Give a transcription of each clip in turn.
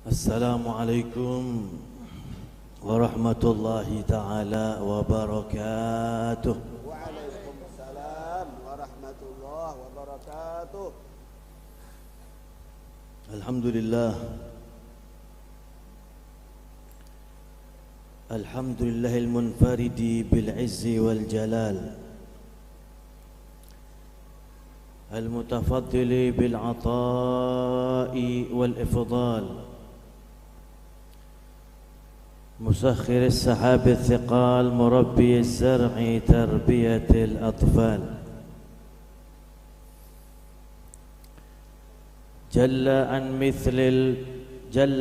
Assalamualaikum warahmatullahi ta'ala wabarakatuh. Waalaikumsalam warahmatullahi wabarakatuh. Alhamdulillah. Alhamdulillahil munfaridi bil izzi wal jalal, al mutafaddili bil ata'i wal ifdal, مسخر السحاب الثقال مربي الزرع تربية الأطفال جل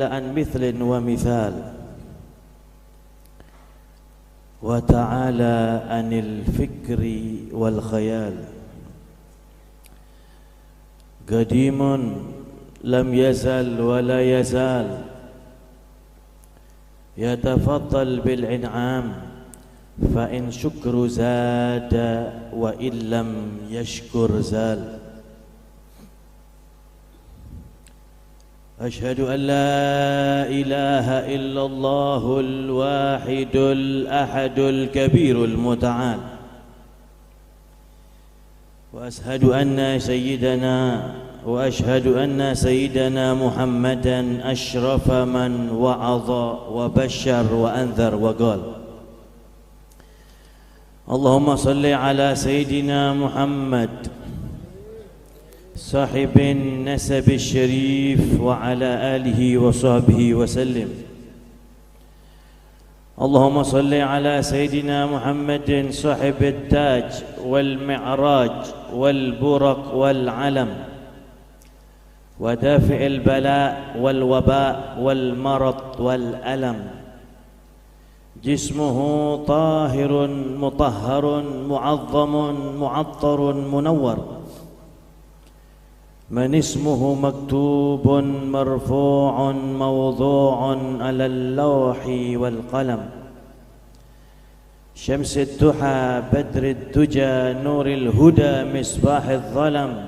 عن مثل ومثال وتعالى عن الفكر والخيال قديم لم يزل ولا يزال يتفضل بالإنعام فإن شكر زاد وإن لم يشكر زال أشهد أن لا إله إلا الله الواحد الأحد الكبير المتعال وأشهد أن سيدنا محمدا أشرف من وعظ وبشر وأنذر وقال اللهم صل على سيدنا محمد صاحب النسب الشريف وعلى آله وصحبه وسلم اللهم صل على سيدنا محمد صاحب التاج والمعراج والبرق والعلم ودافع البلاء والوباء والمرض والألم جسمه طاهر مطهر معظم معطر منور من اسمه مكتوب مرفوع موضوع على اللوح والقلم شمس الضحى بدر الدجى نور الهدى مصباح الظلم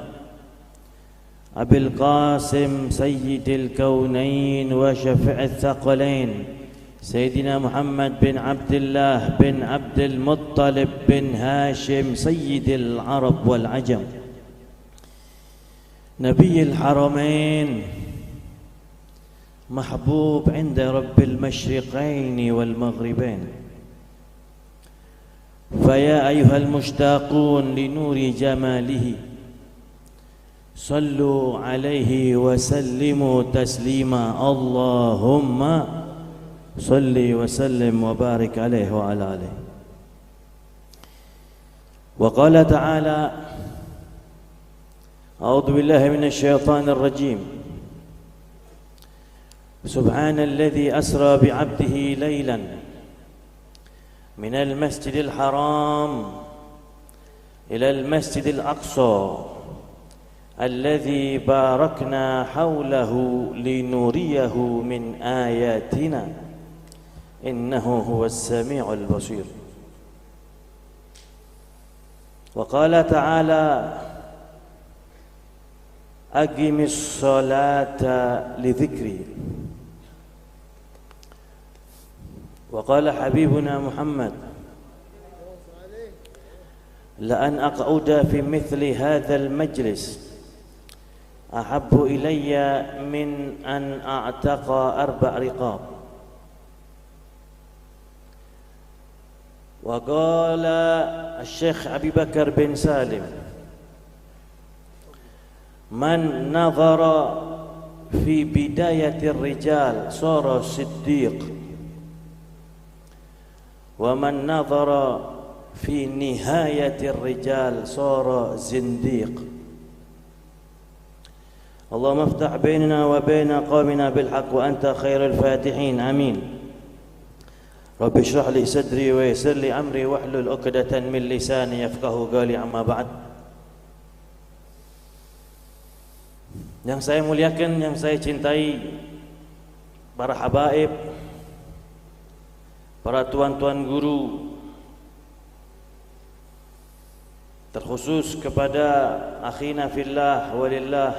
أبي القاسم سيد الكونين وشفيع الثقلين سيدنا محمد بن عبد الله بن عبد المطلب بن هاشم سيد العرب والعجم نبي الحرمين محبوب عند رب المشرقين والمغربين فيا أيها المشتاقون لنور جماله صلوا عليه وسلموا تسليما اللهم صل وسلم وبارك عليه وعلى آله. وقال تعالى أعوذ بالله من الشيطان الرجيم سبحان الذي أسرى بعبده ليلا من المسجد الحرام إلى المسجد الأقصى الذي باركنا حوله لنريه من آياتنا إنه هو السميع البصير. وقال تعالى أقم الصلاة لذكري. وقال حبيبنا محمد لأن أقعد في مثل هذا المجلس أحب إلي من أن أعتق 4 رقاب. وقال الشيخ أبي بكر بن سالم من نظر في بداية الرجال صار صديق ومن نظر في نهاية الرجال صار زنديق. اللهم افتح بيننا وبين قومنا بالحق وأنت خير الفاتحين آمين. رب اشرح لي صدري ويسر لي أمري واحلل عقدة من لساني يفقهوا قولي. أما بعد. Yang saya muliakan, yang saya cintai, para habaib, para tuan-tuan guru, terkhusus kepada akhina fillah walillah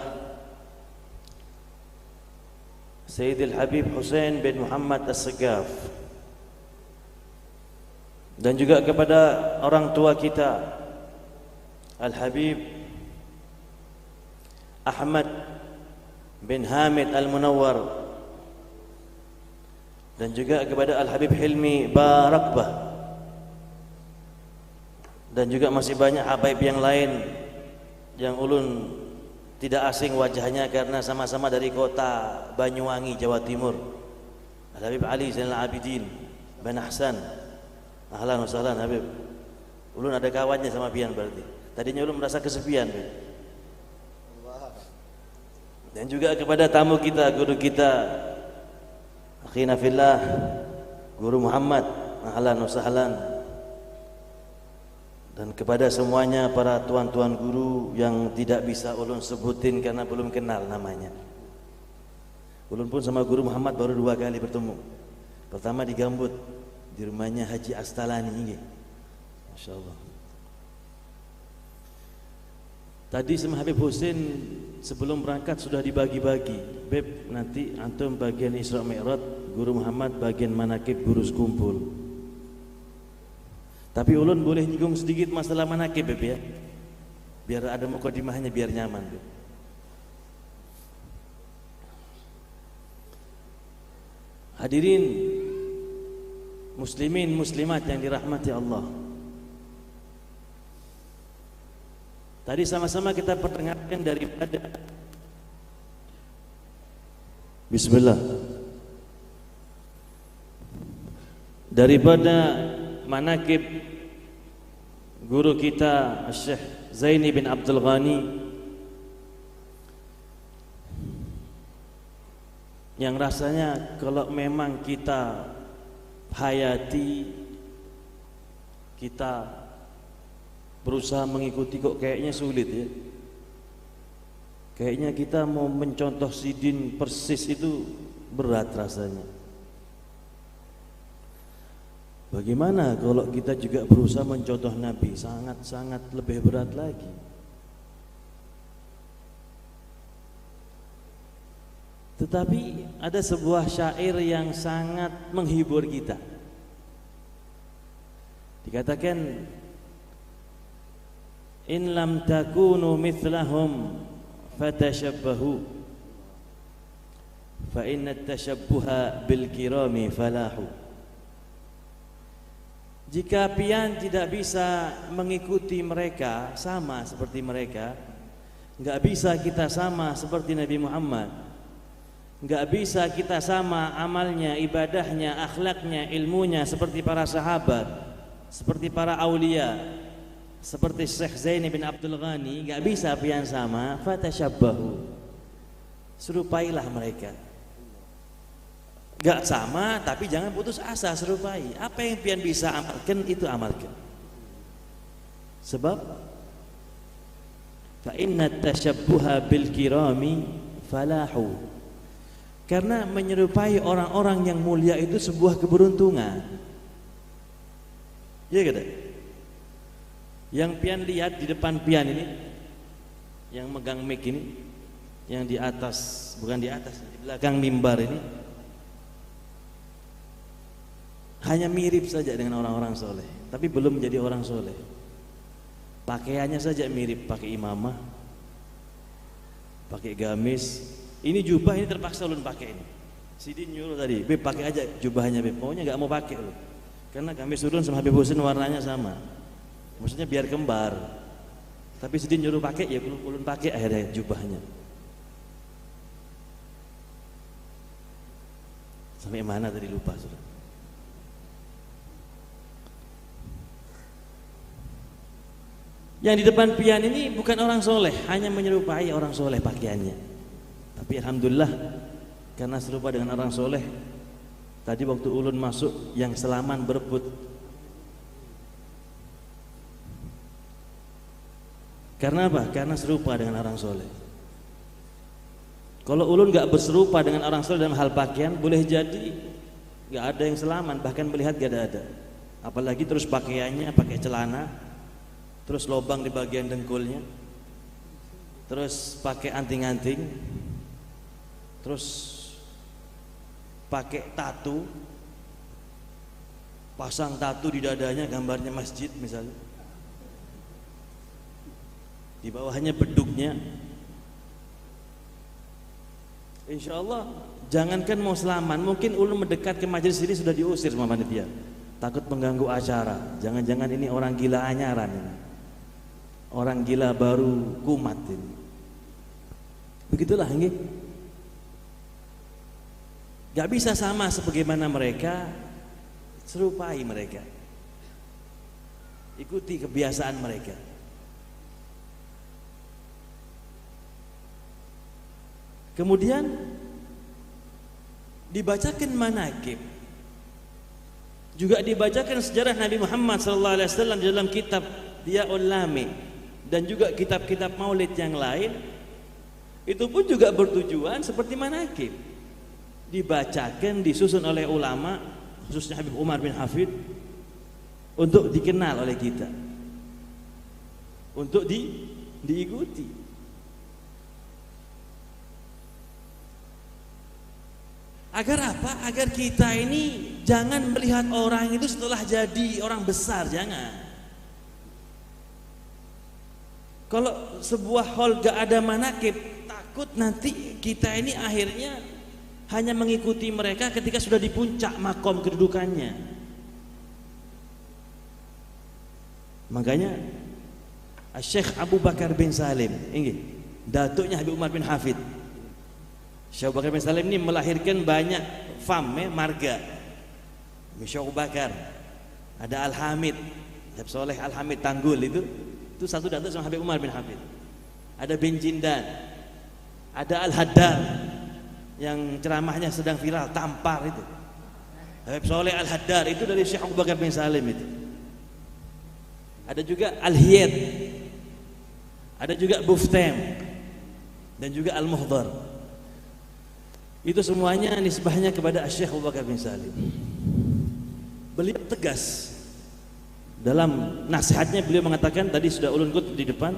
Sayyidil Habib Hussein bin Muhammad As-Segaf, dan juga kepada orang tua kita Al-Habib Ahmad bin Hamid Al-Munawwar, dan juga kepada Al-Habib Hilmi Barakbah, dan juga masih banyak habaib yang lain yang ulun tidak asing wajahnya karena sama-sama dari kota Banyuwangi, Jawa Timur. Al-Habib Ali Zainal Abidin bin Ahsan, ahlan wa sahlan Habib. Ulun ada kawannya sama pian berarti. Tadinya ulun merasa kesepian, Habib. Dan juga kepada tamu kita, guru kita akhina fillah, Guru Muhammad, ahlan wa sahlan. Dan kepada semuanya para tuan-tuan guru yang tidak bisa ulun sebutin karena belum kenal namanya. Ulun pun sama Guru Muhammad baru 2 kali bertemu. Pertama di Gambut, di rumahnya Haji Astalani ini. Masya Allah. Tadi sama Habib Husin sebelum berangkat sudah dibagi-bagi. Beb, nanti antum bagian Isra Mi'raj, Guru Muhammad bagian manakib guru sekumpul. Tapi ulun boleh nyinggung sedikit masalah manakib, Beb, ya. Biar ada mukadimahnya, biar nyaman, Beb. Hadirin muslimin muslimat yang dirahmati Allah. Tadi sama-sama kita perdengarkan daripada Bismillah, daripada manakib guru kita Syekh Zaini bin Abdul Ghani yang rasanya kalau memang kita hayati, kita berusaha mengikuti kok kayaknya sulit ya. Kayaknya kita mau mencontoh sidin persis itu berat rasanya. Bagaimana kalau kita juga berusaha mencontoh Nabi? Sangat-sangat lebih berat lagi. Tetapi ada sebuah syair yang sangat menghibur kita. Dikatakan, in lam takunu mithlahum fatashabbahu fa inna tashabbuha bil kirami falahu. Jika pian tidak bisa mengikuti mereka, sama seperti mereka, enggak bisa kita sama seperti Nabi Muhammad, enggak bisa kita sama amalnya, ibadahnya, akhlaknya, ilmunya seperti para sahabat, seperti para aulia, seperti Syekh Zaini bin Abdul Ghani, enggak bisa pian sama, fatashabbahu, serupailah mereka. Gak sama, tapi jangan putus asa, serupai. Apa yang pian bisa amalkan, itu amalkan. Sebab fa inna tashabbuha bil kirami falahu. Karena menyerupai orang-orang yang mulia itu sebuah keberuntungan. Iya gitu. Yang pian lihat di depan pian ini, yang megang mic ini, yang di atas, bukan di atas, di belakang mimbar ini, hanya mirip saja dengan orang-orang soleh, tapi belum menjadi orang soleh. Pakaiannya saja mirip, pakai imamah, pakai gamis. Ini jubah ini terpaksa ulun pakai ini. Sidin nyuruh tadi, Beb pakai aja jubahnya Beb. Maunya nggak mau pakai ulun, karena gamis ulun sama Habib Husin warnanya sama. Maksudnya biar kembar. Tapi Sidin nyuruh pakai, ya ulun pakai akhirnya jubahnya. Sampai mana tadi lupa sudah. Yang di depan pian ini bukan orang soleh, hanya menyerupai orang soleh pakaiannya. Tapi alhamdulillah, karena serupa dengan orang soleh, tadi waktu ulun masuk yang selaman berebut. Karena apa? Karena serupa dengan orang soleh. Kalau ulun gak berserupa dengan orang soleh dalam hal pakaian, boleh jadi gak ada yang selaman, bahkan melihat gak ada. Apalagi terus pakaiannya pakai celana, terus lobang di bagian dengkulnya, terus pakai anting-anting, terus pakai tato, pasang tato di dadanya gambarnya masjid misalnya, di bawahnya bedugnya. Insya Allah jangankan mau selaman, mungkin ulun mendekat ke majelis ini sudah diusir sama panitia, takut mengganggu acara. Jangan-jangan ini orang gila anyaran ini, orang gila baru kumat ini. Begitulah nggih. Gak bisa sama sebagaimana mereka, serupai mereka, ikuti kebiasaan mereka. Kemudian dibacakan manaqib, juga dibacakan sejarah Nabi Muhammad SAW di dalam kitab Diyaul Lami dan juga kitab-kitab maulid yang lain. Itu pun juga bertujuan seperti manaqib, dibacakan, disusun oleh ulama, khususnya Habib Umar bin Hafid, untuk dikenal oleh kita, untuk diikuti. Agar apa? Agar kita ini jangan melihat orang itu setelah jadi orang besar, jangan. Kalau sebuah hall gak ada manaqib, takut nanti kita ini akhirnya hanya mengikuti mereka ketika sudah di puncak makom kedudukannya. Makanya Syekh Abu Bakar bin Salim, ini datuknya Habib Umar bin Hafid. Syekh Abu Bakar bin Salim ini melahirkan banyak marga. Syekh Abu Bakar, ada Al-Hamid, Habib Soleh Al-Hamid Tanggul, itu satu datuk sama Habib Umar bin Hafid. Ada bin Jindan, ada Al-Haddad yang ceramahnya sedang viral, tampar itu. Habib Soleh Al-Haddad itu dari Syekh Abu Bakar bin Salim itu. Ada juga Al-Hiyad, ada juga Buftem, dan juga Al-Muhdar. Itu semuanya nisbahnya kepada Syekh Abu Bakar bin Salim. Beliau tegas dalam nasihatnya, beliau mengatakan, tadi sudah ulun kutip di depan,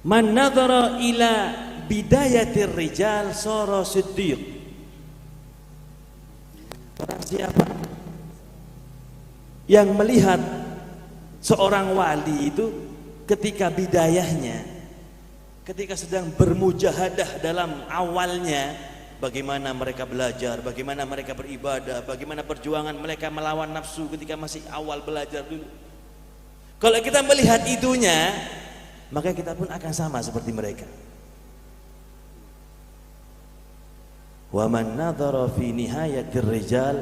man nadhara ila bidayatir rijal sara siddiq. Orang siapa yang melihat seorang wali itu ketika bidayahnya, ketika sedang bermujahadah dalam awalnya, bagaimana mereka belajar, bagaimana mereka beribadah, bagaimana perjuangan mereka melawan nafsu ketika masih awal belajar dulu. Kalau kita melihat itunya, maka kita pun akan sama seperti mereka. Wa man nadhara fi nihayatir rijal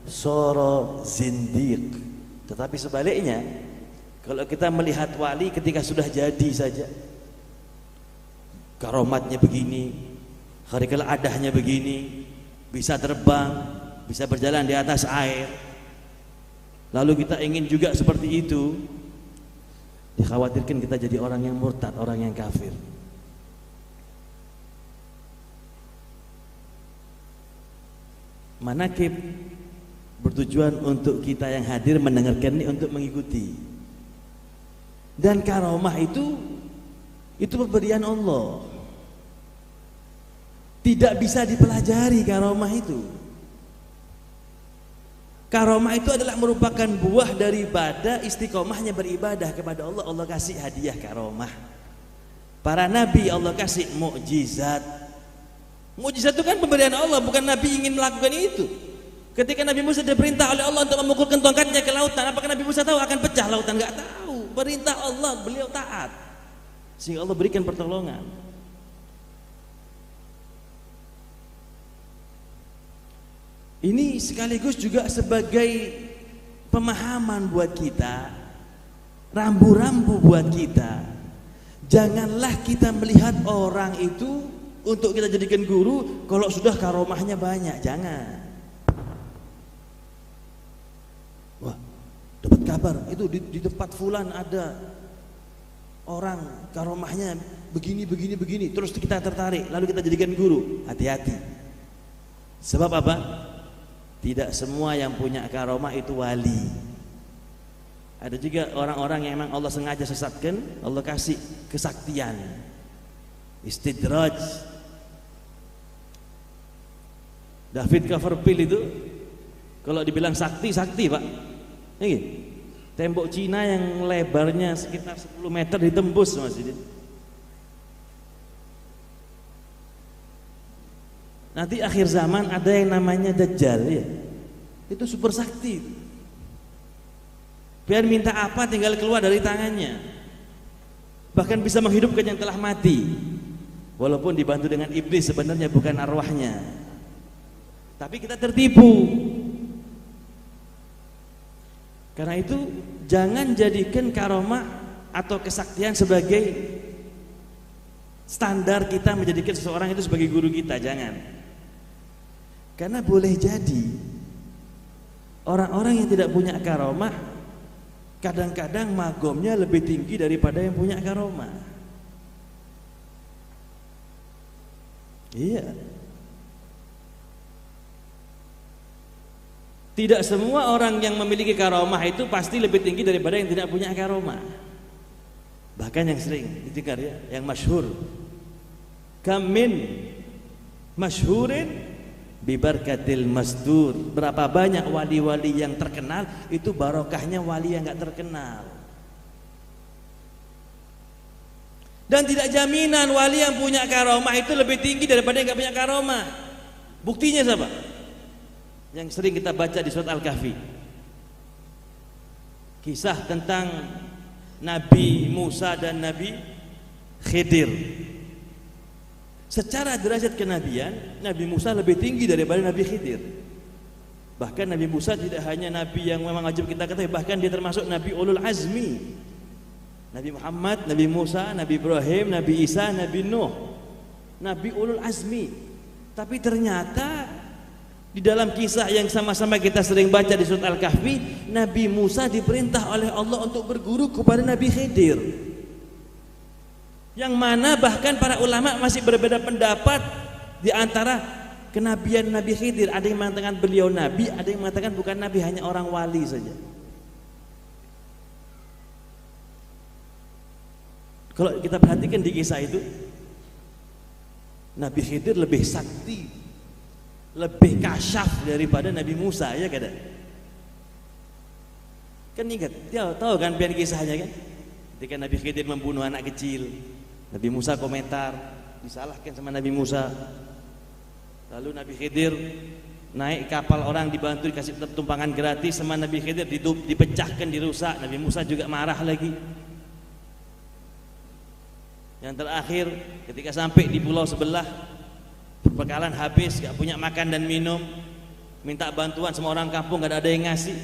sara zindiq. Tetapi sebaliknya, kalau kita melihat wali ketika sudah jadi saja, karomatnya begini, kharikal adahnya begini, bisa terbang, bisa berjalan di atas air, lalu kita ingin juga seperti itu, dikhawatirkan kita jadi orang yang murtad, orang yang kafir. Manaqib bertujuan untuk kita yang hadir mendengarkan ini untuk mengikuti. Dan karomah itu pemberian Allah. Tidak bisa dipelajari karomah itu. Karomah itu adalah merupakan buah daripada istiqomahnya beribadah kepada Allah. Allah kasih hadiah karomah. Para nabi Allah kasih mukjizat. Mukjizat itu kan pemberian Allah, bukan nabi ingin melakukan itu. Ketika Nabi Musa diperintah oleh Allah untuk memukulkan tongkatnya ke lautan, apakah Nabi Musa tahu akan pecah lautan? Enggak tahu. Perintah Allah, beliau taat, sehingga Allah berikan pertolongan. Ini sekaligus juga sebagai pemahaman buat kita, rambu-rambu buat kita. Janganlah kita melihat orang itu untuk kita jadikan guru kalau sudah karomahnya banyak, jangan. Wah, dapat kabar itu di tempat fulan ada orang karomahnya begini, terus kita tertarik, lalu kita jadikan guru. Hati-hati. Sebab apa? Tidak semua yang punya karomah itu wali. Ada juga orang-orang yang memang Allah sengaja sesatkan, Allah kasih kesaktian, istidraj. David Copperfield itu kalau dibilang sakti Pak. Ini tembok Cina yang lebarnya sekitar 10 meter ditembus Mas ini. Nanti akhir zaman ada yang namanya Dajjal ya. Itu super sakti. Biar minta apa tinggal keluar dari tangannya. Bahkan bisa menghidupkan yang telah mati. Walaupun dibantu dengan iblis, sebenarnya bukan arwahnya. Tapi kita tertipu. Karena itu jangan jadikan karomah atau kesaktian sebagai standar kita menjadikan seseorang itu sebagai guru kita, jangan. Karena boleh jadi orang-orang yang tidak punya karomah kadang-kadang magomnya lebih tinggi daripada yang punya karomah. Iya. Tidak semua orang yang memiliki karomah itu pasti lebih tinggi daripada yang tidak punya karomah. Bahkan yang sering didengar ya, yang masyhur. Kam min masyhurin bibarkatil masdur. Berapa banyak wali-wali yang terkenal, itu barokahnya wali yang enggak terkenal. Dan tidak jaminan wali yang punya karomah itu lebih tinggi daripada yang enggak punya karomah. Buktinya siapa? Yang sering kita baca di surat Al-Kahfi, kisah tentang Nabi Musa dan Nabi Khidir. Secara derajat kenabian, Nabi Musa lebih tinggi daripada Nabi Khidir. Bahkan Nabi Musa tidak hanya Nabi yang memang wajib kita ketahui, bahkan dia termasuk Nabi Ulul Azmi. Nabi Muhammad, Nabi Musa, Nabi Ibrahim, Nabi Isa, Nabi Nuh, Nabi Ulul Azmi. Tapi ternyata di dalam kisah yang sama-sama kita sering baca di surat Al-Kahfi, Nabi Musa diperintah oleh Allah untuk berguru kepada Nabi Khidir. Yang mana bahkan para ulama masih berbeda pendapat di antara kenabian Nabi Khidir. Ada yang mengatakan beliau nabi, ada yang mengatakan bukan nabi, hanya orang wali saja. Kalau kita perhatikan di kisah itu, Nabi Khidir lebih sakti, lebih kasyaf daripada Nabi Musa, ya kan? Kan ingat, dia tahu kan pian kisahnya kan? Ketika Nabi Khidir membunuh anak kecil, Nabi Musa komentar, disalahkan sama Nabi Musa. Lalu Nabi Khidir naik kapal orang, dibantu dikasih tumpangan gratis, sama Nabi Khidir dipecahkan, dirusak. Nabi Musa juga marah lagi. Yang terakhir ketika sampai di pulau sebelah, perbekalan habis, gak punya makan dan minum, minta bantuan sama orang kampung, gak ada yang ngasih.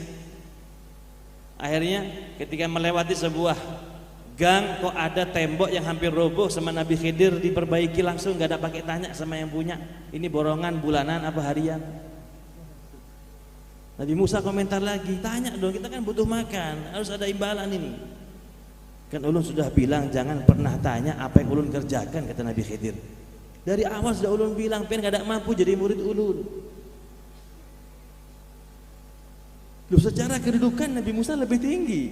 Akhirnya ketika melewati sebuah gang, kok ada tembok yang hampir roboh, sama Nabi Khidir diperbaiki langsung, gak ada pakai tanya sama yang punya, ini borongan bulanan apa harian. Nabi Musa komentar lagi, tanya dong, kita kan butuh makan, harus ada imbalan ini. Kan ulun sudah bilang jangan pernah tanya apa yang ulun kerjakan, kata Nabi Khidir. Dari awal sudah ulun bilang, pengen gak ada mampu jadi murid ulun. Loh, secara kedudukan Nabi Musa lebih tinggi,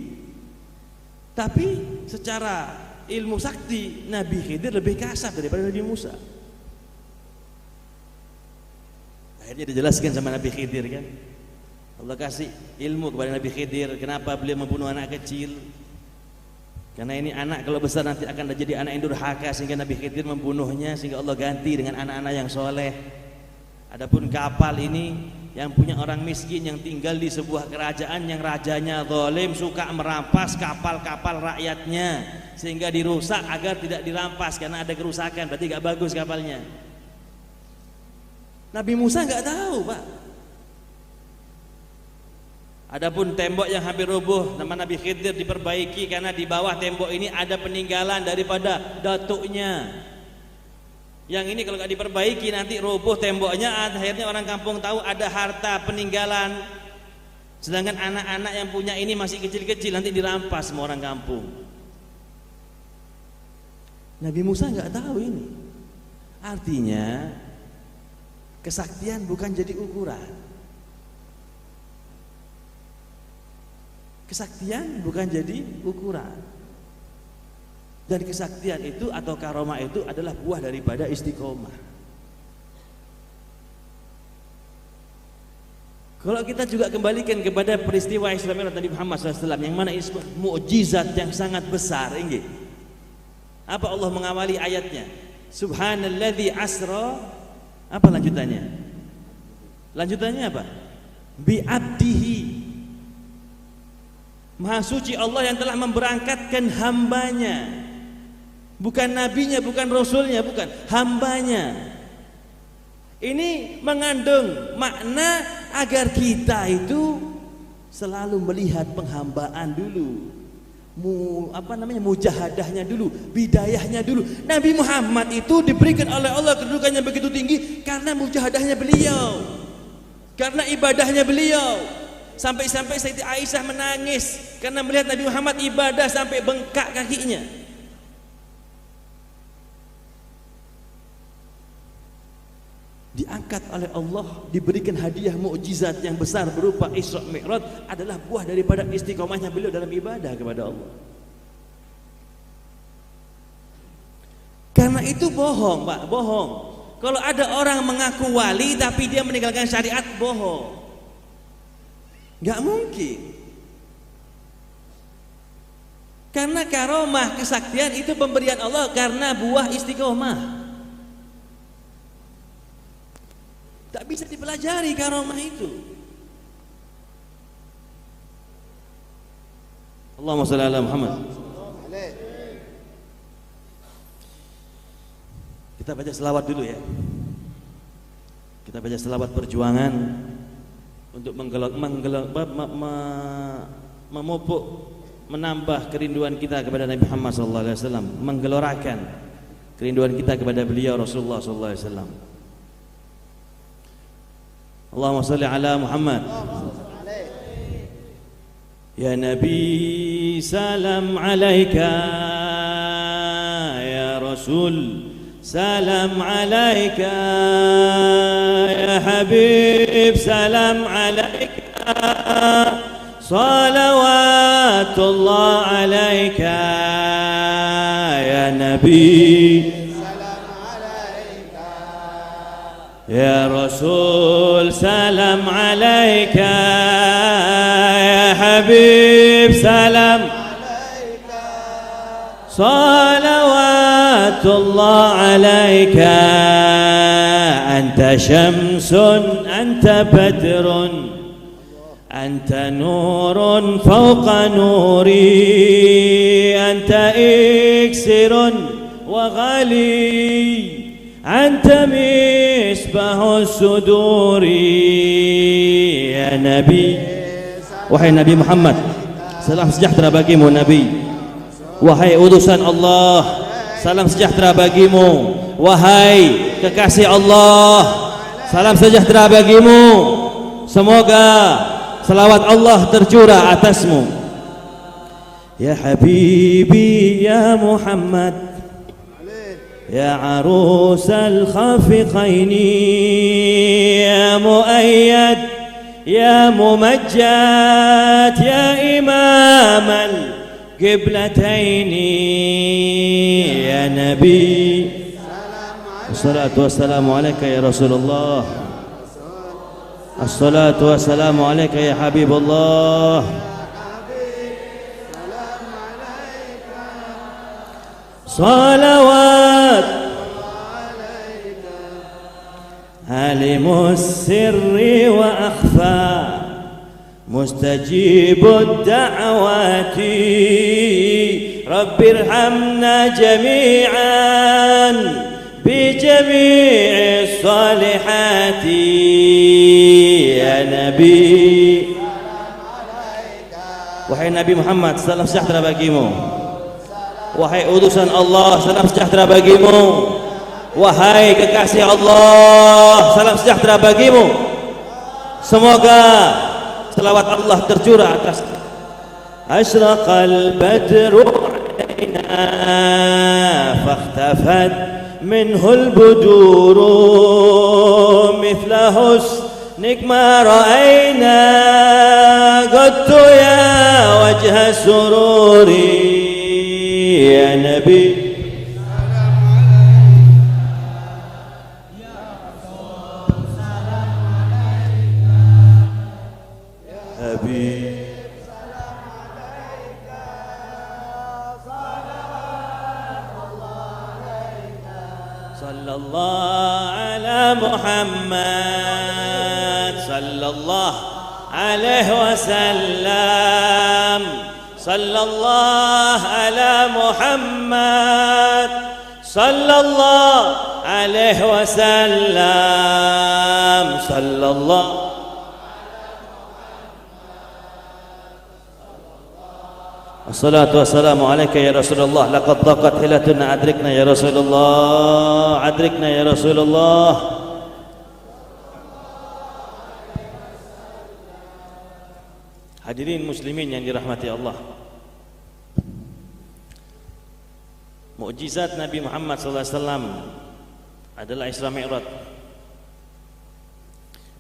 tapi secara ilmu sakti Nabi Khidir lebih kasar daripada Nabi Musa. Akhirnya dijelaskan sama Nabi Khidir kan, Allah kasih ilmu kepada Nabi Khidir. Kenapa beliau membunuh anak kecil? Karena ini anak kalau besar nanti akan jadi anak yang durhaka, sehingga Nabi Khidir membunuhnya, sehingga Allah ganti dengan anak-anak yang soleh. Adapun kapal ini yang punya orang miskin yang tinggal di sebuah kerajaan yang rajanya zalim, suka merampas kapal-kapal rakyatnya, sehingga dirusak agar tidak dirampas karena ada kerusakan, berarti gak bagus kapalnya. Nabi Musa gak tahu, Pak. Adapun tembok yang hampir roboh, nama Nabi Khidir diperbaiki karena di bawah tembok ini ada peninggalan daripada datuknya. Yang ini kalau nggak diperbaiki nanti roboh temboknya, akhirnya orang kampung tahu ada harta peninggalan. Sedangkan anak-anak yang punya ini masih kecil-kecil, nanti dirampas semua orang kampung. Nabi Musa nggak tahu ini. Artinya kesaktian bukan jadi ukuran. Kesaktian bukan jadi ukuran. Dan kesaktian itu atau karomah itu adalah buah daripada istiqomah. Kalau kita juga kembalikan kepada peristiwa Isra Mi'raj Nabi Muhammad SAW, yang mana mukjizat yang sangat besar ini. Apa Allah mengawali ayatnya? Subhanalladzi asra. Apa lanjutannya? Lanjutannya apa? Bi'abdihi. Maha suci Allah yang telah memberangkatkan hambanya. Bukan nabinya, bukan rasulnya, bukan, hambanya. Ini mengandung makna agar kita itu selalu melihat penghambaan dulu, mujahadahnya dulu, bidayahnya dulu. Nabi Muhammad itu diberikan oleh Allah kedudukannya begitu tinggi karena mujahadahnya beliau, karena ibadahnya beliau. Sampai-sampai Siti Aisyah menangis karena melihat Nabi Muhammad ibadah sampai bengkak kakinya. Diangkat oleh Allah, diberikan hadiah mukjizat yang besar berupa Isra Mi'raj, adalah buah daripada istiqomahnya beliau dalam ibadah kepada Allah. Karena itu bohong, Pak, bohong. Kalau ada orang mengaku wali tapi dia meninggalkan syariat, bohong. Gak mungkin. Karena karomah, kesaktian itu pemberian Allah karena buah istiqomah. Tak bisa dipelajari karomah itu. Allahumma shalli ala Muhammad. Kita baca selawat dulu ya. Kita baca selawat perjuangan untuk memupuk, menambah kerinduan kita kepada Nabi Muhammad SAW, menggelorakan kerinduan kita kepada beliau Rasulullah SAW. Allahumma salli ala Muhammad. Ya Nabi salam alaika, ya Rasul salam alaika, ya Habib salam alaika, salawatullah alaika, ya Nabi ya Rasul salam alaika, ya Habib salam alaika, salawatullah alaika, anta syamsun anta badrun anta nurun fawqa nuri, anta iksirun wa ghali, anta misbah suduri, ya Nabi. Wahai Nabi Muhammad, salam sejahtera bagimu Nabi. Wahai utusan Allah, salam sejahtera bagimu. Wahai kekasih Allah, salam sejahtera bagimu. Semoga salawat Allah tercurah atasmu. Ya Habibi ya Muhammad, يا عروس الخافقين، يا مؤيد يا ممجد، يا إمام القبلتين، يا نبي الصلاة والسلام عليك يا رسول الله، الصلاة والسلام عليك يا حبيب الله، صلوات عالم السر وأخفى مستجيب الدعوات، رب ارحمنا جميعا بجميع الصالحات، يا نبي. Wahai Nabi Muhammad, salam sejahtera bagimu. Wahai utusan Allah, salam sejahtera bagimu. Wahai kekasih Allah, salam sejahtera bagimu. Semoga selawat Allah tercurah atas. Asyraqal badru alaina fakhtafat minhul buduru mithla husnik ma ra'ayna qattu ya wajha sururi, ya Nabi. Sallallahu ala Muhammad, sallallahu alaihi wasallam, sallallahu ala Muhammad, sallallahu alaihi wasallam, sallallahu. Assalatu wassalamu alaika ya Rasulullah, laqad daqat hilatuna adrikna ya Rasulullah, adrikna ya Rasulullah. Hadirin muslimin yang dirahmati Allah, mukjizat Nabi Muhammad SAW adalah Isra Mi'raj,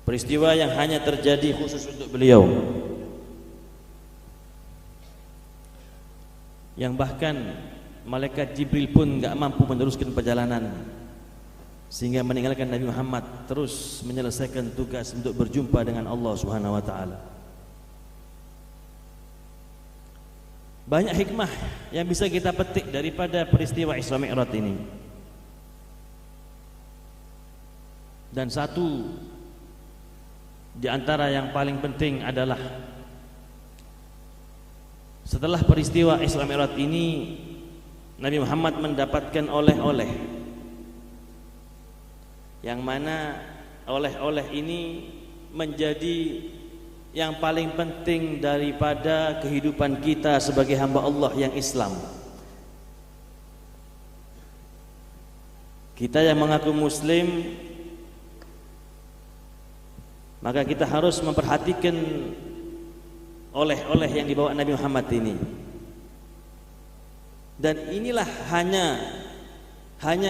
peristiwa yang hanya terjadi khusus untuk beliau, yang bahkan malaikat Jibril pun gak mampu meneruskan perjalanan, sehingga meninggalkan Nabi Muhammad terus menyelesaikan tugas untuk berjumpa dengan Allah Subhanahu wa taala. Banyak hikmah yang bisa kita petik daripada peristiwa Isra Mi'raj ini. Dan satu di antara yang paling penting adalah setelah peristiwa Isra Mi'raj ini, Nabi Muhammad mendapatkan oleh-oleh, yang mana oleh-oleh ini menjadi yang paling penting daripada kehidupan kita sebagai hamba Allah yang Islam. Kita yang mengaku Muslim, maka kita harus memperhatikan oleh-oleh yang dibawa Nabi Muhammad ini. Dan inilah hanya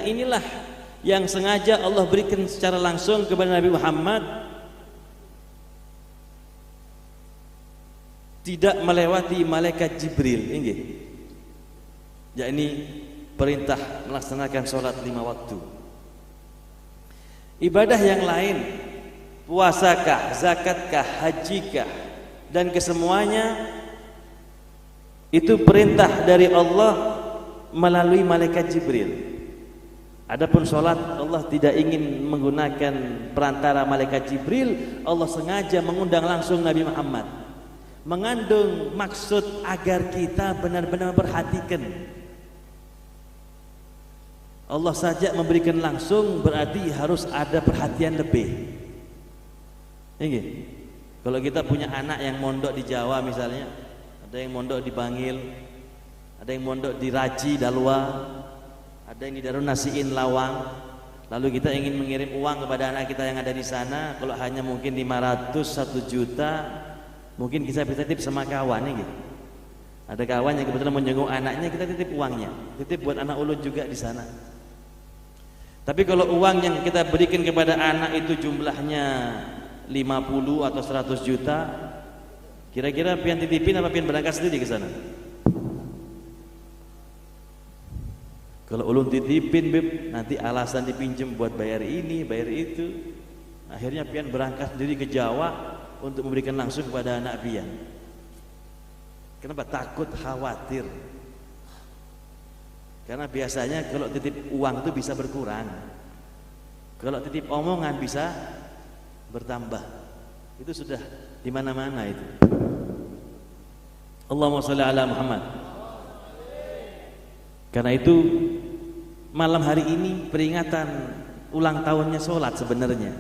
inilah yang sengaja Allah berikan secara langsung kepada Nabi Muhammad, tidak melewati malaikat Jibril, yakni perintah melaksanakan sholat 5 waktu. Ibadah yang lain, puasakah, zakatkah, hajikah, dan kesemuanya itu perintah dari Allah melalui malaikat Jibril. Adapun sholat, Allah tidak ingin menggunakan perantara malaikat Jibril. Allah sengaja mengundang langsung Nabi Muhammad, mengandung maksud agar kita benar-benar memperhatikan. Allah saja memberikan langsung, berarti harus ada perhatian lebih. Kalau kita punya anak yang mondok di Jawa misalnya, ada yang mondok di Bangil, ada yang mondok di Raji, Dalwa, ada yang di Darun Nasiin, Lawang, lalu kita ingin mengirim uang kepada anak kita yang ada di sana, kalau hanya mungkin 500, 1 juta, mungkin kita bisa titip sama kawan gitu. Ada kawan yang kebetulan menjenguk anaknya, kita titip uangnya, titip buat anak ulun juga di sana. Tapi kalau uang yang kita berikan kepada anak itu jumlahnya 50 atau 100 juta, kira-kira pian titipin apa pian berangkat sendiri ke sana? Kalau ulun titipin, beb, nanti alasan dipinjem buat bayar ini, bayar itu, akhirnya pian berangkat sendiri ke Jawa untuk memberikan langsung kepada anak pian. Kenapa? Takut khawatir. Karena biasanya kalau titip uang itu bisa berkurang, kalau titip omongan bisa bertambah. Itu sudah di mana-mana itu. Allahumma shalli ala Muhammad. Karena itu malam hari ini peringatan ulang tahunnya sholat sebenarnya.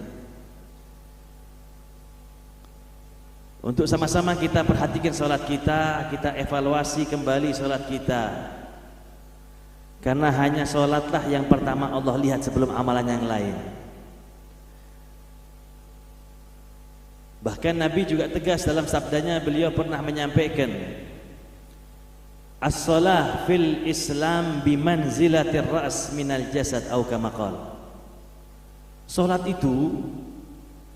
Untuk sama-sama kita perhatikan sholat kita, kita evaluasi kembali sholat kita. Karena hanya sholatlah yang pertama Allah lihat sebelum amalan yang lain. Bahkan Nabi juga tegas dalam sabdanya, beliau pernah menyampaikan, as-shalah fil Islam bimanzilatir ra's minal jasad au kama qala. Salat itu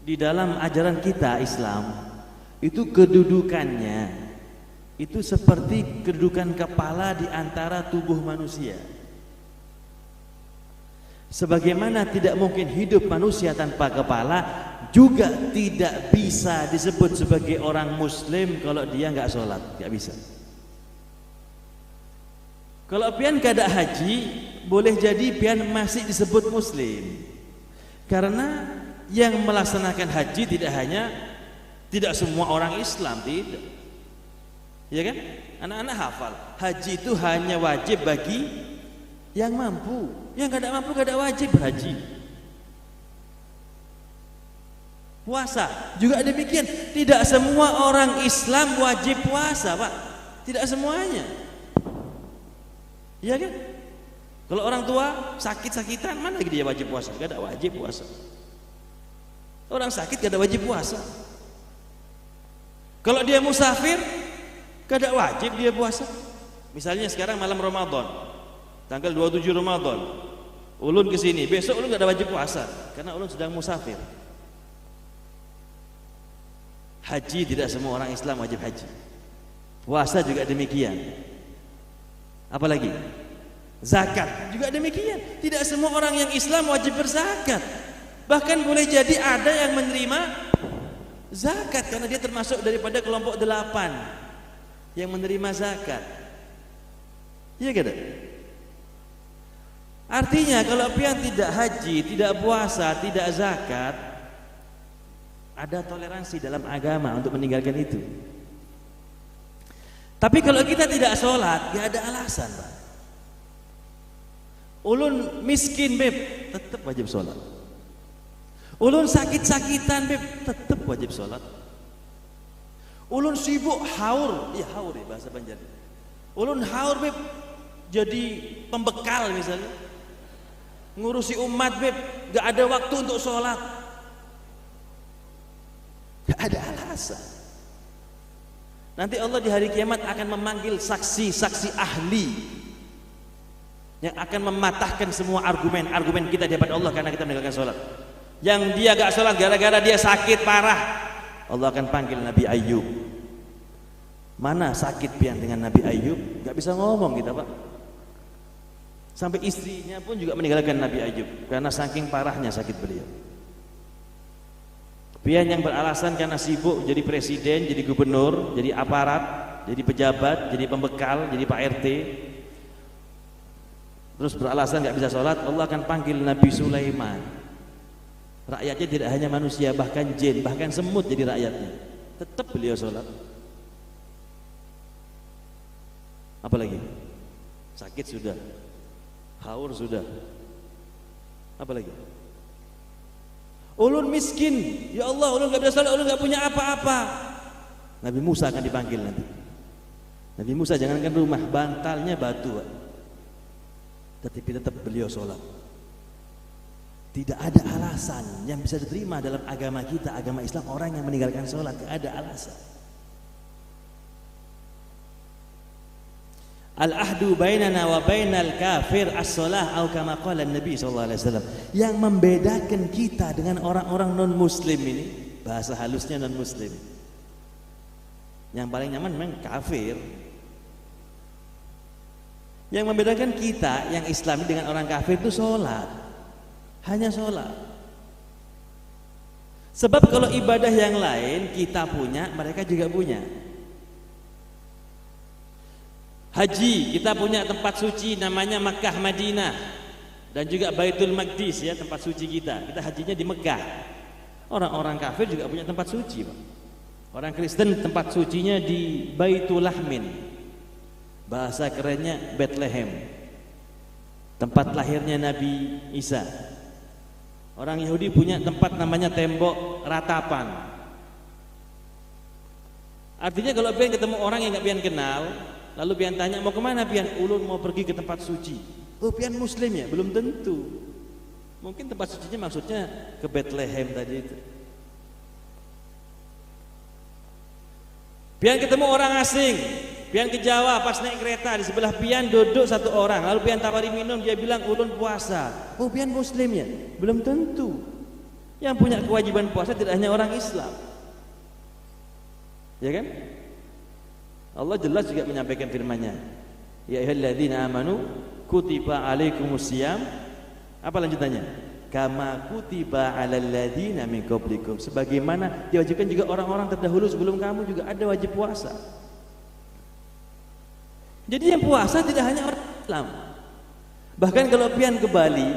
di dalam ajaran kita Islam itu kedudukannya itu seperti kedudukan kepala di antara tubuh manusia. Sebagaimana tidak mungkin hidup manusia tanpa kepala, juga tidak bisa disebut sebagai orang muslim kalau dia nggak sholat, nggak bisa. Kalau pian kada haji, boleh jadi pian masih disebut muslim. Karena yang melaksanakan haji tidak semua orang Islam, tidak. Ya kan? Anak-anak hafal, haji itu hanya wajib bagi yang mampu. Yang tidak mampu tidak wajib berhaji. Puasa juga demikian, tidak semua orang Islam wajib puasa, Pak. Tidak semuanya. Iya kan? Kalau orang tua sakit-sakitan, mana lagi dia wajib puasa? Gak ada wajib puasa. Orang sakit gak ada wajib puasa. Kalau dia musafir, gak ada wajib dia puasa. Misalnya sekarang malam Ramadan, tanggal 27 Ramadan, ulun kesini, besok ulun gak ada wajib puasa karena ulun sedang musafir. Haji tidak semua orang Islam wajib haji. Puasa juga demikian. Apalagi zakat juga demikian. Tidak semua orang yang Islam wajib berzakat. Bahkan boleh jadi ada yang menerima zakat karena dia termasuk daripada kelompok 8 yang menerima zakat. Iya kan? Artinya kalau pian tidak haji, tidak puasa, tidak zakat, ada toleransi dalam agama untuk meninggalkan itu. Tapi kalau kita tidak sholat, gak ada alasan, Pak. Ulun miskin, Beb, tetap wajib sholat. Ulun sakit-sakitan, Beb, tetap wajib sholat. Ulun sibuk haur, ya haur ya bahasa Banjar. Ulun haur, Beb, jadi pembekal misalnya. Ngurusi umat, Beb, gak ada waktu untuk sholat. Gak ada alasan. Nanti Allah di hari kiamat akan memanggil saksi-saksi ahli yang akan mematahkan semua argumen-argumen kita di hadapan Allah karena kita meninggalkan sholat. Yang dia gak sholat gara-gara dia sakit parah, Allah akan panggil Nabi Ayub. Mana sakit pian dengan Nabi Ayub? Gak bisa ngomong kita, Pak. Sampai istrinya pun juga meninggalkan Nabi Ayub karena saking parahnya sakit beliau. Pian yang beralasan karena sibuk jadi presiden, jadi gubernur, jadi aparat, jadi pejabat, jadi pembekal, jadi Pak RT, terus beralasan gak bisa sholat, Allah akan panggil Nabi Sulaiman. Rakyatnya tidak hanya manusia, bahkan jin, bahkan semut jadi rakyatnya, tetap beliau sholat. Apalagi? Sakit sudah, haur sudah, apalagi? Ulun miskin, ya Allah, ulun gak bisa sholat, ulun gak punya apa-apa. Nabi Musa akan dipanggil nanti. Nabi Musa jangankan rumah, bantalnya batu, tetapi tetap beliau sholat. Tidak ada alasan yang bisa diterima dalam agama kita, agama Islam, orang yang meninggalkan sholat. Tidak ada alasan. Al-ahdu bainana wa bainal kafir as-salah atau kama qala Nabi sallallahu alaihi wasallam. Yang membedakan kita dengan orang-orang non-muslim ini, bahasa halusnya non-muslim. Yang paling nyaman memang kafir. Yang membedakan kita yang Islam dengan orang kafir itu sholat. Hanya sholat. Sebab kalau ibadah yang lain kita punya, mereka juga punya. Haji, kita punya tempat suci namanya Makkah Madinah dan juga Baitul Maqdis ya, tempat suci kita. Kita hajinya di Mekah. Orang-orang kafir juga punya tempat suci, Pak. Orang Kristen tempat sucinya di Baitul Lahmin. Bahasa kerennya Bethlehem. Tempat lahirnya Nabi Isa. Orang Yahudi punya tempat namanya tembok ratapan. Artinya kalau pian ketemu orang yang enggak pian kenal, lalu pian tanya mau kemana pian? Ulun mau pergi ke tempat suci. Oh pian muslim ya? Belum tentu. Mungkin tempat sucinya maksudnya ke Bethlehem tadi itu. Pian ketemu orang asing, pian ke Jawa pas naik kereta, di sebelah pian duduk satu orang, lalu pian tawari minum, dia bilang ulun puasa. Oh pian muslim ya? Belum tentu. Yang punya kewajiban puasa tidak hanya orang Islam. Ya kan? Allah jelas juga menyampaikan firman-Nya. Ya ayyuhalladzina amanu kutiba alaikumusiyam. Apa lanjutannya? Kama kutiba alal ladzina min qablikum. Sebagaimana diwajibkan juga orang-orang terdahulu sebelum kamu juga ada wajib puasa. Jadi yang puasa tidak hanya orang Islam. Bahkan kalau pian ke Bali,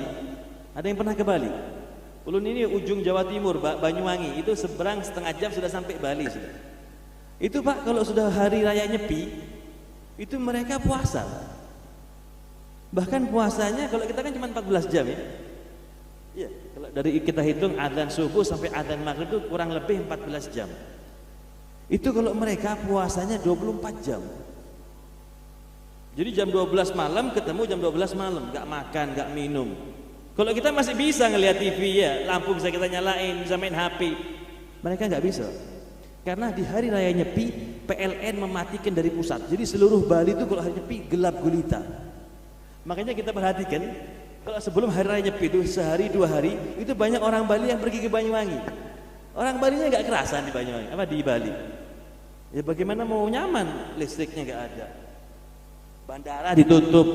ada yang pernah ke Bali? Ulun ini ujung Jawa Timur, Banyuwangi, itu seberang setengah jam sudah sampai Bali sudah. Itu Pak, kalau sudah hari raya Nyepi, itu mereka puasa. Bahkan puasanya kalau kita kan cuma 14 jam ya. Iya, kalau dari kita hitung adzan subuh sampai adzan maghrib itu kurang lebih 14 jam. Itu kalau mereka puasanya 24 jam. Jadi jam 12 malam ketemu jam 12 malam, nggak makan, nggak minum. Kalau kita masih bisa ngelihat TV ya, lampu bisa kita nyalain, bisa main HP. Mereka nggak bisa. Karena di hari raya Nyepi, PLN mematikan dari pusat. Jadi seluruh Bali itu kalau hari Nyepi gelap gulita. Makanya kita perhatikan, kalau sebelum hari raya Nyepi itu sehari 2 hari, itu banyak orang Bali yang pergi ke Banyuwangi. Orang Balinya nggak kerasan di Banyuwangi, apa di Bali. Ya bagaimana mau nyaman, listriknya nggak ada. Bandara ditutup,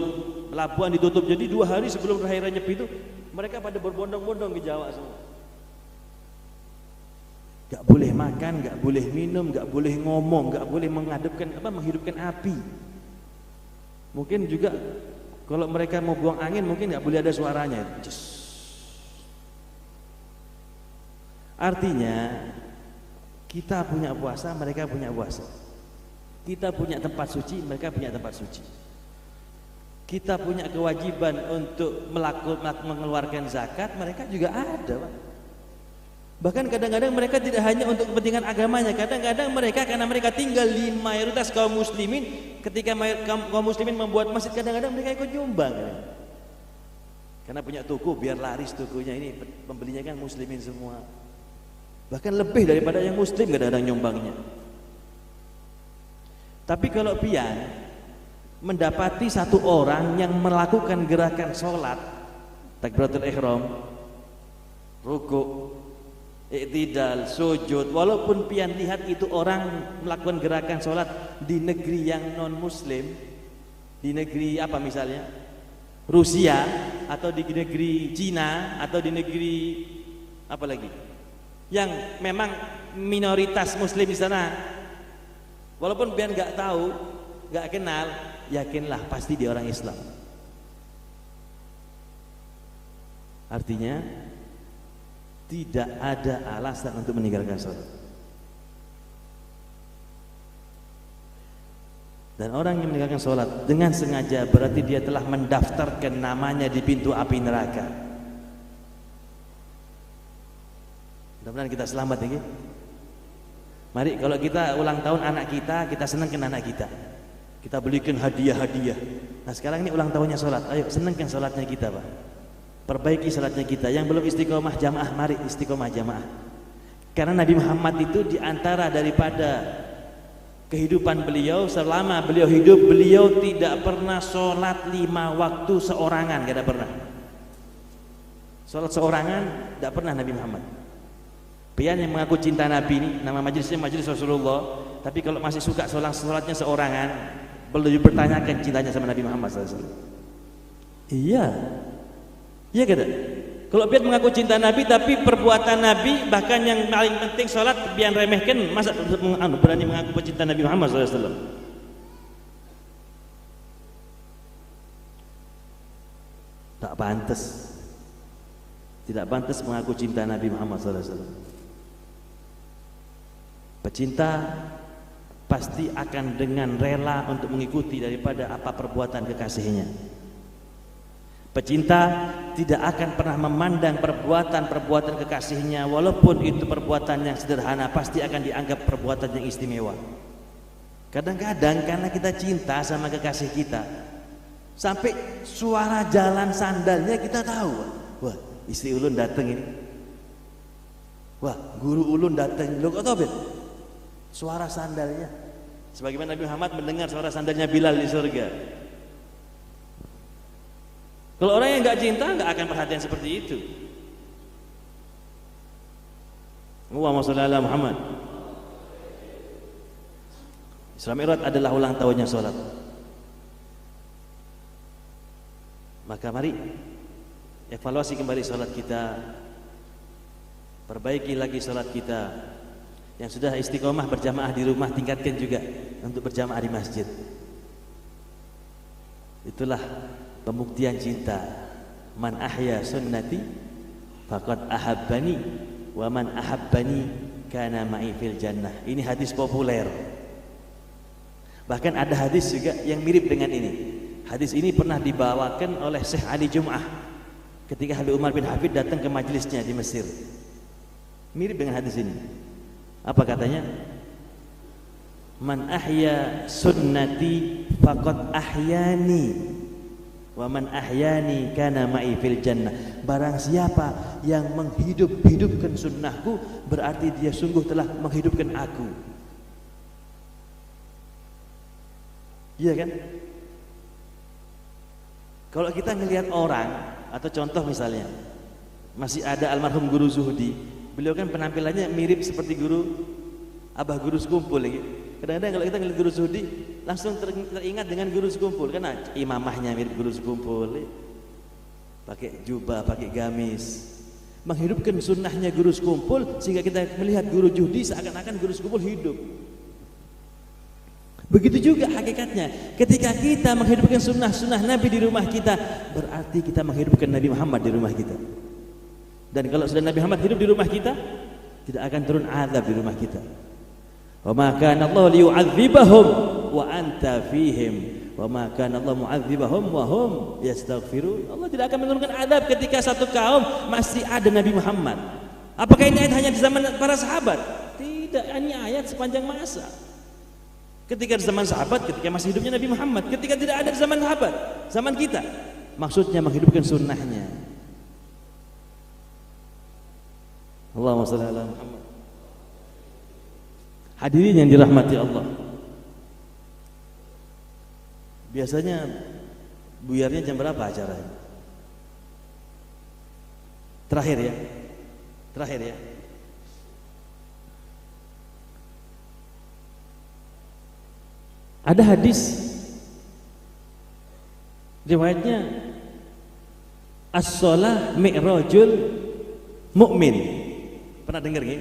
pelabuhan ditutup. Jadi 2 hari sebelum hari raya Nyepi itu mereka pada berbondong-bondong ke Jawa semua. Gak boleh makan, gak boleh minum, gak boleh ngomong, gak boleh menghidupkan api. Mungkin juga kalau mereka mau buang angin mungkin gak boleh ada suaranya. Artinya kita punya puasa, mereka punya puasa. Kita punya tempat suci, mereka punya tempat suci. Kita punya kewajiban untuk mengeluarkan zakat, mereka juga ada, Pak. Bahkan kadang-kadang mereka tidak hanya untuk kepentingan agamanya, kadang-kadang mereka karena mereka tinggal di mayoritas kaum muslimin, ketika kaum muslimin membuat masjid, kadang-kadang mereka ikut nyumbang. Karena punya toko, biar laris tokonya ini, pembelinya kan muslimin semua. Bahkan lebih daripada yang muslim kadang-kadang nyumbangnya. Tapi kalau pian mendapati satu orang yang melakukan gerakan sholat, takbiratul ihram, rukuk, i'tidal, sujud, walaupun pian lihat itu orang melakukan gerakan sholat di negeri yang non muslim, di negeri apa misalnya Rusia, atau di negeri Cina, atau di negeri apa lagi yang memang minoritas muslim di sana, walaupun pian nggak tahu, nggak kenal, yakinlah pasti dia orang Islam. Artinya tidak ada alasan untuk meninggalkan sholat. Dan orang yang meninggalkan sholat dengan sengaja berarti dia telah mendaftarkan namanya di pintu api neraka. Mudah-mudahan kita selamat ya. Mari kalau kita ulang tahun anak kita senangkan anak kita. Kita belikan hadiah-hadiah. Nah sekarang ini ulang tahunnya sholat, ayo senangkan sholatnya kita, Pak. Perbaiki salatnya kita. Yang belum istiqomah jamaah, mari istiqomah jamaah. Karena Nabi Muhammad itu diantara daripada kehidupan beliau, selama beliau hidup, beliau tidak pernah sholat 5 waktu seorangan, gak ada pernah. Sholat seorangan tidak pernah Nabi Muhammad. Pian yang mengaku cinta Nabi ini, nama majelisnya majelis Rasulullah, tapi kalau masih suka sholatnya seorangan, belum dipertanyakan cintanya sama Nabi Muhammad SAW. Iya. Iya kata. Kalau pian mengaku cinta Nabi tapi perbuatan Nabi, bahkan yang paling penting sholat pian remehkan, masa berani mengaku pecinta Nabi Muhammad SAW? Tak pantas. Tidak pantas mengaku cinta Nabi Muhammad SAW. Pecinta pasti akan dengan rela untuk mengikuti daripada apa perbuatan kekasihnya. Pecinta tidak akan pernah memandang perbuatan kekasihnya, walaupun itu perbuatan yang sederhana, pasti akan dianggap perbuatan yang istimewa. Kadang-kadang karena kita cinta sama kekasih kita, sampai suara jalan sandalnya kita tahu. Wah, istri ulun datang ini. Wah, guru ulun datang. Lo kok tahu, Ben? Suara sandalnya. Sebagaimana Nabi Muhammad mendengar suara sandalnya Bilal di surga. Kalau orang yang nggak cinta nggak akan perhatian seperti itu. Allahumma shalli ala Muhammad. Isra Mi'raj adalah ulang tahunnya sholat. Maka mari evaluasi kembali sholat kita, perbaiki lagi sholat kita. Yang sudah istiqomah berjamaah di rumah, tingkatkan juga untuk berjamaah di masjid. Itulah pembuktian cinta. Man ahya sunnati faqad ahabbani wa man ahabbani kana ma'i fil jannah. Ini hadis populer. Bahkan ada hadis juga yang mirip dengan ini. Hadis ini pernah dibawakan oleh Syekh Ali Jum'ah ketika Habib Umar bin Hafid datang ke majelisnya di Mesir. Mirip dengan hadis ini. Apa katanya? Man ahya sunnati faqad ahyani wa man ahyani kana ma'i fil jannah. Barang siapa yang menghidupkan sunnahku, berarti dia sungguh telah menghidupkan aku. Iya kan? Kalau kita ngelihat orang, atau contoh misalnya masih ada almarhum Guru Zuhdi, beliau kan penampilannya mirip seperti guru Abah Guru Sekumpul lagi. Kadang-kadang kalau kita ngelihat Guru Zuhdi langsung teringat dengan Guru Sekumpul, karena imamahnya mirip Guru Sekumpul, pakai jubah, pakai gamis, menghidupkan sunnahnya Guru Sekumpul, sehingga kita melihat Guru Zuhdi seakan-akan Guru Sekumpul hidup. Begitu juga hakikatnya, ketika kita menghidupkan sunnah Nabi di rumah kita, berarti kita menghidupkan Nabi Muhammad di rumah kita. Dan kalau sudah Nabi Muhammad hidup di rumah kita, tidak akan turun azab di rumah kita. Wa ma kana Allah liyu'adzibahum wa anta fihim wa ma kana Allah mu'adzibahum wa hum yastaghfirun. Allah tidak akan menurunkan azab ketika satu kaum masih ada Nabi Muhammad. Apakah ini ayat hanya di zaman para sahabat? Tidak, ini ayat sepanjang masa. Ketika di zaman sahabat, ketika masih hidupnya Nabi Muhammad, ketika tidak ada di zaman sahabat, zaman kita, maksudnya menghidupkan sunnahnya. Allahumma shalli ala Muhammad. Hadirin yang dirahmati Allah, biasanya buyarnya jam berapa acaranya? Terakhir ya. Ada hadis riwayatnya as-shalah mi'rajul mu'min. Pernah dengar nggih?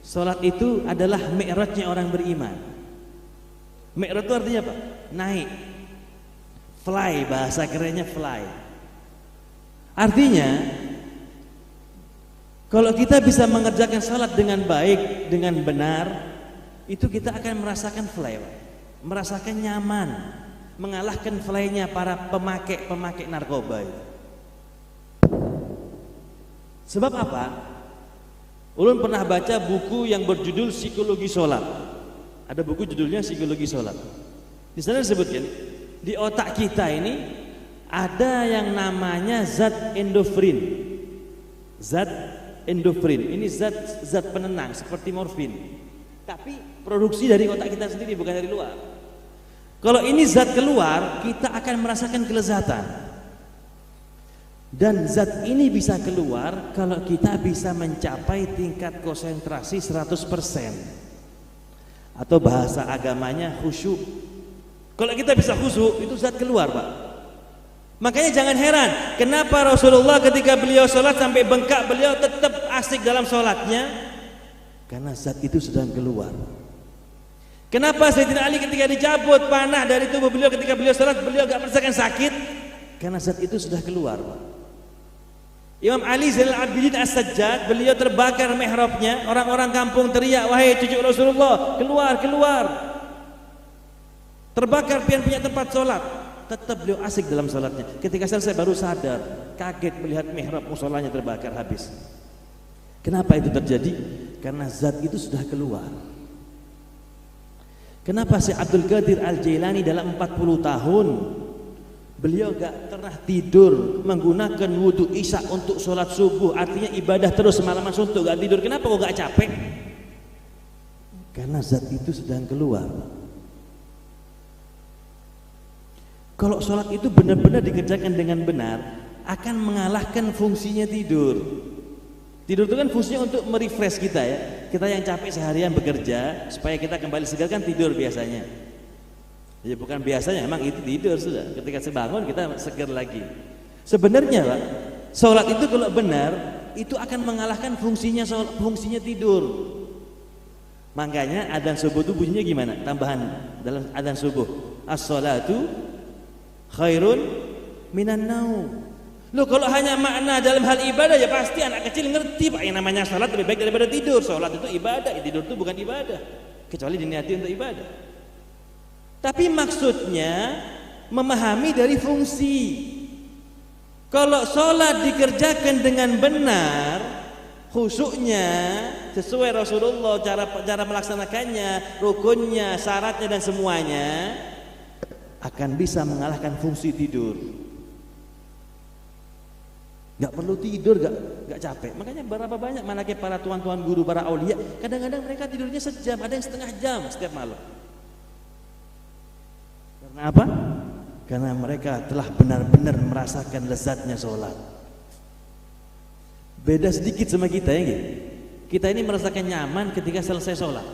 Salat itu adalah mi'rajnya orang beriman. Mi'raj itu artinya apa? Naik. Fly, bahasa kerennya fly. Artinya kalau kita bisa mengerjakan salat dengan baik, dengan benar, itu kita akan merasakan fly, merasakan nyaman, mengalahkan fly-nya para pemakai narkoba itu. Sebab apa? Ulun pernah baca buku yang berjudul Psikologi Sholat. Ada buku judulnya Psikologi Sholat. Di sana disebutkan di otak kita ini ada yang namanya zat endorfin. Zat endorfin ini zat penenang seperti morfin. Tapi produksi dari otak kita sendiri, bukan dari luar. Kalau ini zat keluar, kita akan merasakan kelezatan. Dan zat ini bisa keluar kalau kita bisa mencapai tingkat konsentrasi 100%. Atau bahasa agamanya khusyuk. Kalau kita bisa khusyuk, itu zat keluar, Pak. Makanya jangan heran kenapa Rasulullah ketika beliau sholat sampai bengkak, beliau tetap asik dalam sholatnya, karena zat itu sedang keluar. Kenapa Sayyidina Ali ketika dicabut panah dari tubuh beliau ketika beliau sholat, beliau gak merasakan sakit? Karena zat itu sudah keluar, Pak. Imam Ali Zainal Abidin As-Sajjad, beliau terbakar mihrabnya, orang-orang kampung teriak, wahai cucu Rasulullah, keluar, keluar. Terbakar punya tempat sholat, tetap beliau asik dalam sholatnya. Ketika selesai baru sadar, kaget melihat mihrab musholanya terbakar habis. Kenapa itu terjadi? Karena zat itu sudah keluar. Kenapa Syekh Abdul Qadir Al-Jailani dalam 40 tahun beliau gak pernah tidur, menggunakan wudhu isya untuk sholat subuh, artinya ibadah terus semalaman suntuk, gak tidur. Kenapa kok gak capek? Karena zat itu sedang keluar. Kalau sholat itu benar-benar dikerjakan dengan benar, akan mengalahkan fungsinya tidur. Tidur itu kan fungsinya untuk merefresh kita ya. Kita yang capek seharian bekerja, supaya kita kembali segar kan tidur biasanya. Ya bukan biasanya, emang itu tidur sudah. Ketika bangun kita segar lagi. Sebenarnya Pak, sholat itu kalau benar itu akan mengalahkan fungsinya tidur. Makanya adzan subuh itu bunyinya gimana? Tambahan dalam adzan subuh, as-sholatu khairun minan naum. Loh kalau hanya makna dalam hal ibadah ya pasti anak kecil ngerti Pak, yang namanya salat lebih baik daripada tidur. Salat itu ibadah, tidur itu bukan ibadah. Kecuali diniati untuk ibadah. Tapi maksudnya memahami dari fungsi. Kalau salat dikerjakan dengan benar, khusyuknya sesuai Rasulullah, cara melaksanakannya, rukunnya, syaratnya dan semuanya akan bisa mengalahkan fungsi tidur. Gak perlu tidur, gak capek. Makanya berapa banyak manakib para tuan-tuan guru, para aulia, kadang-kadang mereka tidurnya sejam, ada yang setengah jam setiap malam. Karena apa? Karena mereka telah benar-benar merasakan lezatnya sholat. Beda sedikit sama kita ya gitu. Kita ini merasakan nyaman ketika selesai sholat.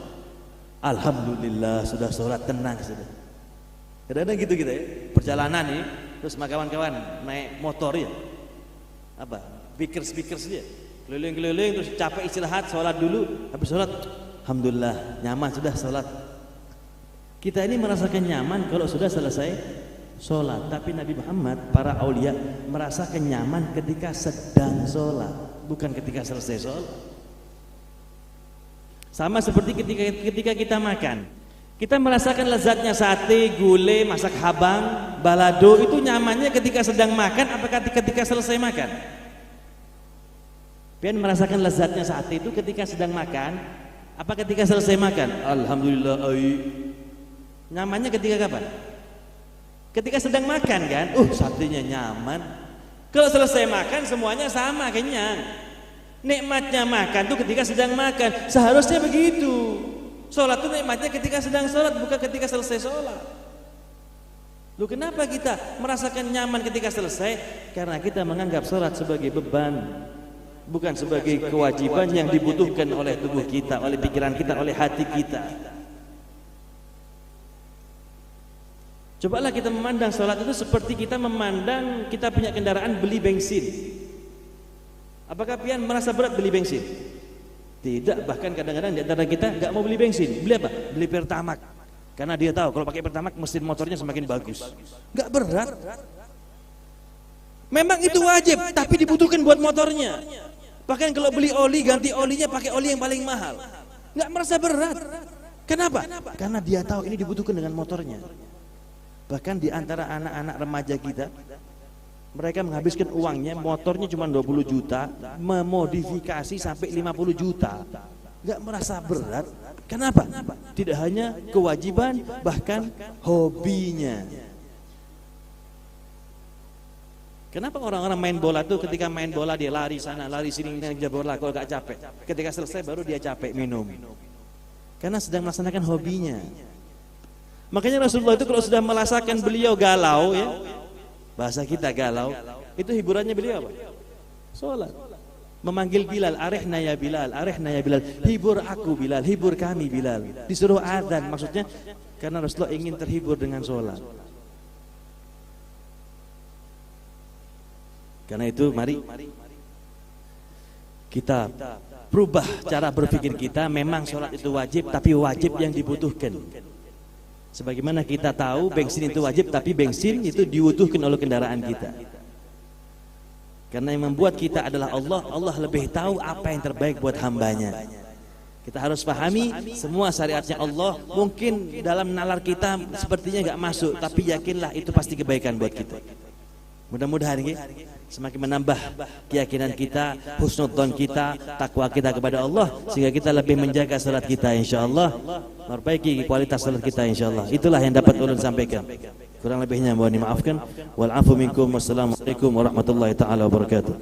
Alhamdulillah sudah sholat, tenang sudah. Kadang-kadang gitu kita ya, perjalanan nih, terus kawan-kawan naik motor ya, apa, speakers dia, keliling-keliling terus capek istirahat, sholat dulu, habis sholat, alhamdulillah nyaman sudah sholat. Kita ini merasakan nyaman kalau sudah selesai sholat, tapi Nabi Muhammad, para aulia merasakan nyaman ketika sedang sholat, bukan ketika selesai sholat. Sama seperti ketika kita makan, kita merasakan lezatnya sate, gulai, masak habang, balado itu nyamannya ketika sedang makan, apakah ketika selesai makan? Pian merasakan lezatnya sate itu ketika sedang makan, apa ketika selesai makan? Alhamdulillah, nyamannya ketika kapan? Ketika sedang makan kan, satenya nyaman. Kalau selesai makan semuanya sama, kenyang. Nikmatnya makan tuh ketika sedang makan, seharusnya begitu. Sholat itu nikmatnya ketika sedang sholat, bukan ketika selesai sholat. Loh kenapa kita merasakan nyaman ketika selesai? Karena kita menganggap sholat sebagai beban, bukan sebagai kewajiban yang dibutuhkan oleh tubuh kita, oleh pikiran kita, oleh hati kita. Cobalah kita memandang sholat itu seperti kita memandang kita punya kendaraan beli bensin. Apakah pian merasa berat beli bensin? Tidak, bahkan kadang-kadang di antara kita nggak mau beli bensin. Beli apa? Beli Pertamax. Karena dia tahu kalau pakai Pertamax mesin motornya semakin bagus. Nggak berat. Memang itu wajib, tapi dibutuhkan buat motornya. Bahkan kalau beli oli, ganti olinya pakai oli yang paling mahal. Nggak merasa berat. Kenapa? Karena dia tahu ini dibutuhkan dengan motornya. Bahkan di antara anak-anak remaja kita, mereka menghabiskan uangnya, motornya cuma 20 juta, memodifikasi sampai 50 juta. Gak merasa berat. Kenapa? Tidak hanya kewajiban, bahkan hobinya. Kenapa orang-orang main bola tuh ketika main bola dia lari sana, lari sini, ngejar bola kalau gak capek. Ketika selesai baru dia capek minum. Karena sedang melaksanakan hobinya. Makanya Rasulullah itu kalau sudah merasakan beliau galau ya, bahasa kita galau, itu hiburannya beliau apa? Sholat. Memanggil Bilal, arihna ya Bilal, arihna ya Bilal, hibur aku Bilal, hibur kami Bilal. Disuruh adzan, maksudnya karena Rasulullah ingin terhibur dengan sholat. Karena itu mari kita berubah cara berpikir kita. Memang sholat itu wajib, tapi wajib yang dibutuhkan. Sebagaimana kita tahu bensin itu wajib, tapi bensin itu dibutuhkan oleh kendaraan kita. Karena yang membuat kita adalah Allah. Allah lebih tahu apa yang terbaik buat hambanya. Kita harus pahami semua syariatnya Allah. Mungkin dalam nalar kita sepertinya gak masuk, tapi yakinlah itu pasti kebaikan buat kita. Mudah-mudahan semakin menambah keyakinan kita, husnudzon kita, takwa kita kepada Allah, sehingga kita lebih menjaga salat kita insyaallah, memperbaiki kualitas salat kita insyaallah. Itulah yang dapat ulun sampaikan. Kurang lebihnya mohon dimaafkan. Wal afu minkum. Wassalamualaikum warahmatullahi taala wabarakatuh.